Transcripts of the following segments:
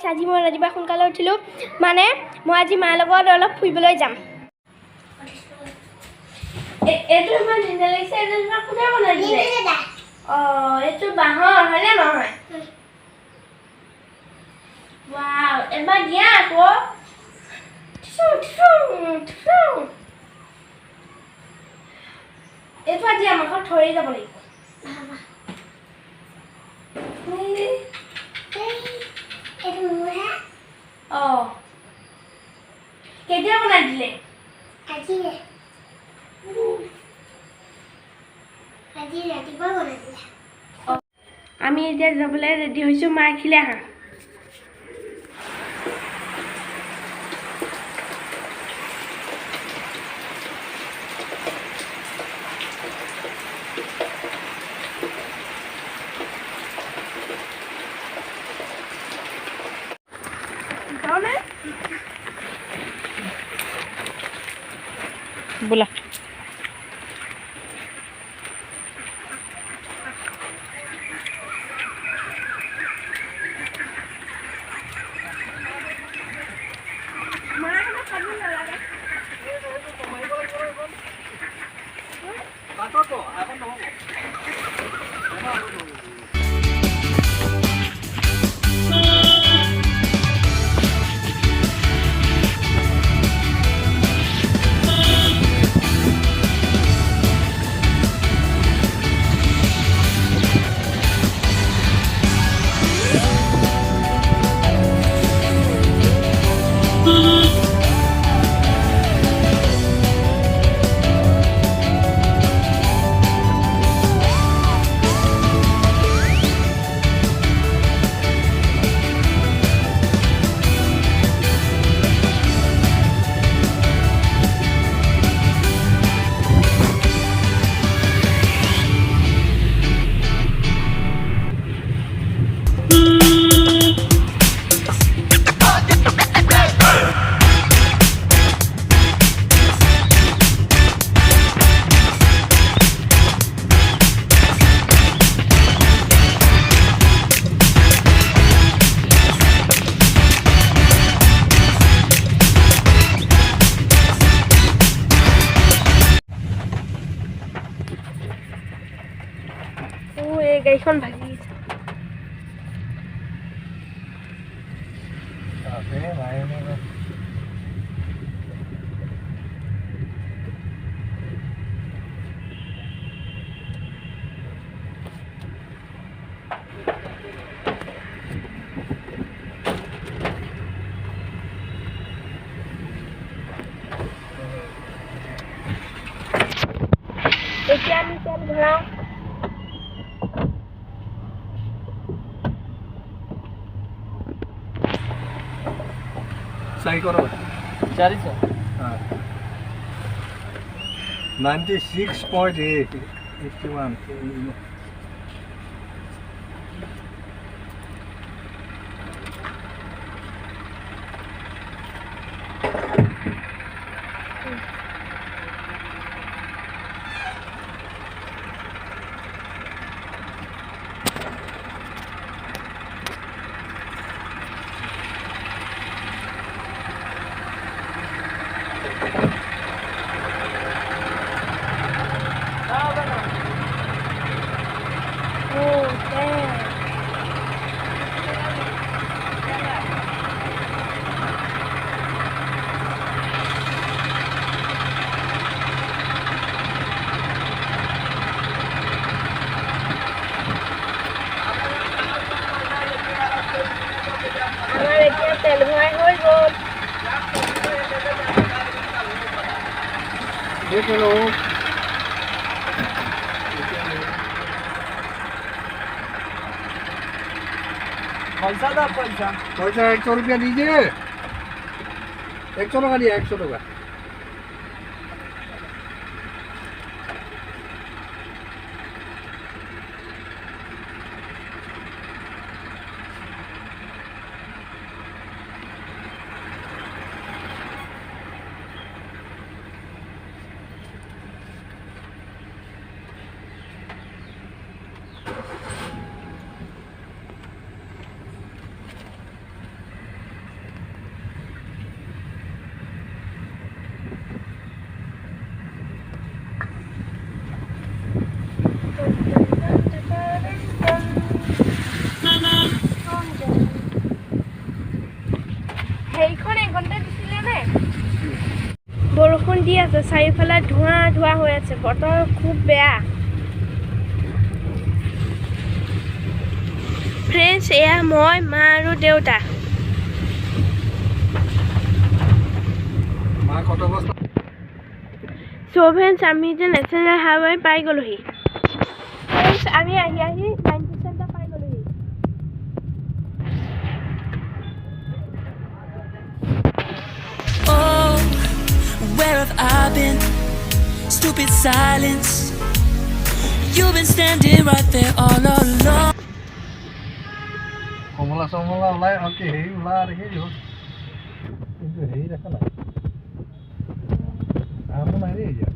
গাইছ আজি মই ৰাতিপুৱা সোনকালে উঠিলোঁ মানে মই আজি মাৰ লগত অলপ ফুৰিবলৈ যাম এইটো ইমান ধুনীয়া লাগিছে এইটো কোনে বনাই দিলে এইটো বাঁহৰ হয়নে নহয় ৱাও এবাৰ দিয়া আকৌ এইটো আজি আমাৰ ঘৰত থৈ যাব লাগিব কেতিয়া বনাই দিলে আজি ৰাতিপুৱা বনাই দিলে আমি এতিয়া যাবলৈ ৰেডি হৈছোঁ মা আহিলে আহা बोला গাড়ীখন ভাগি এতিয়া আমি তেল ভৰাওঁ सही करो 400 96.8 81 তেল ভৰাই হৈ গ'ল देख लो पैसा दो पैसा पैसा 100 रुपया दीजिए 100 टका दिया 100 टका বৰষুণ দি আছে চাৰিওফালে ধোঁৱা ধোঁৱা হৈ আছে বতৰ খুব বেয়া ফ্ৰেণ্ডছ এয়া মই মা আৰু দেউতা মা কত অবস্থা So friends, আমি যে নেশ্যনেল হাইৱে পাই গলোহি ফ্ৰেণ্ডছ আমি আহি 9% পাই গলোহি Oh, where have I been? Stupid silence. You've been standing right there all along. কমলা চমলা ওলাই আৰু কি হেৰি ওলাই দেখি কিন্তু হেৰি দেখা নাই আমো নাই দেই এতিয়া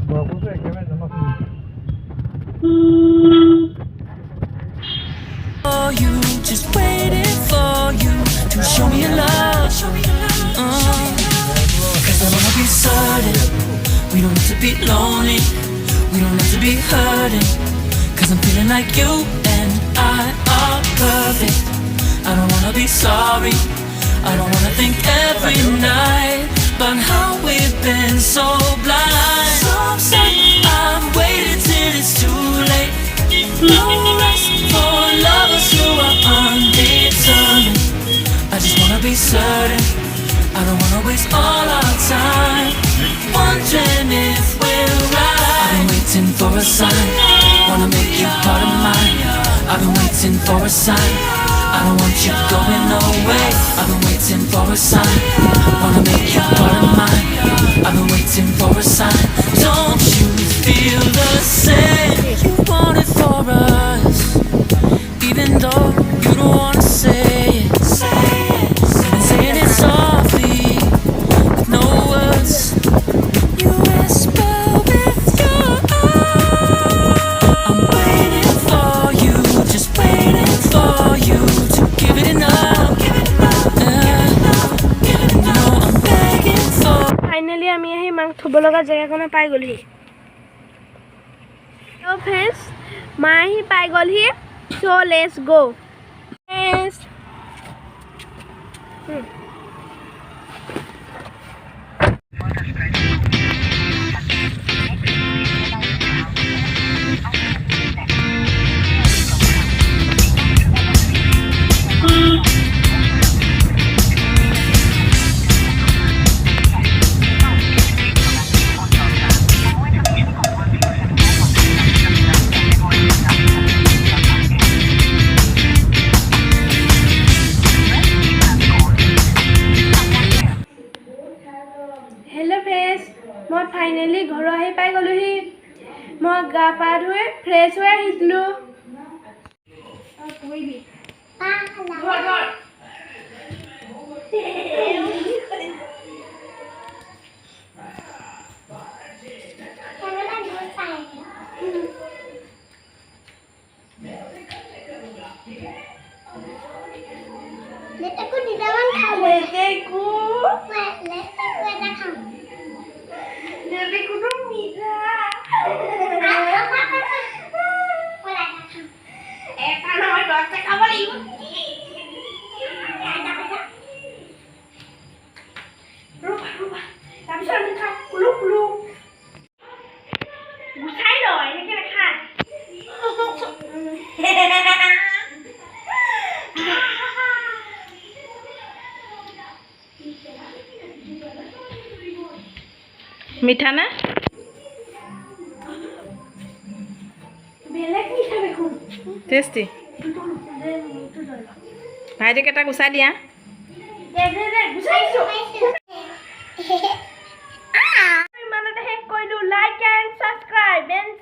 বৰষুণটো একেবাৰে জমা For you, just waiting for you to show me your love. 'Cause I wanna be certain we don't have to be lonely, we don't have to be hurting. 'Cause I'm feeling like you and I are perfect. I don't wanna be sorry, I don't wanna think every night about how we've been so blind. I've waited till it's too late. No rest for lovers who are undetermined. I just wanna be certain, I don't wanna waste all our time wondering if we're right. I've been waiting for a sign, wanna make you part of mine. I've been waiting for a sign, I don't want you going away. I've been waiting for a sign, wanna make you part of mine. I've been waiting for a sign. Don't you feel the same? You want it for us, even though you don't wanna say it. Saying it softly, with no words. You whisper with your eyes. I'm waiting for you, just waiting for you to give it enough. No, I'm begging for. Finally আমি আহি মাংস থব লগা জেগাকনে পাই গলোহি So friends, মা আহি পাই গলহি So let's go friends Hello friends, মই finally ঘৰ আহি পাই গলোহি মই গা পা ধুই ফ্ৰেছ হৈ আহিছিলো মিঠা না বেলেগ মিঠা দেখোন টেষ্টি ভাইটিক এটা গুচাই দিয়া গুচাইছো ইমানতে শেষ কৰিলো লাইক এণ্ড ছাবস্ক্ৰাইব এণ্ড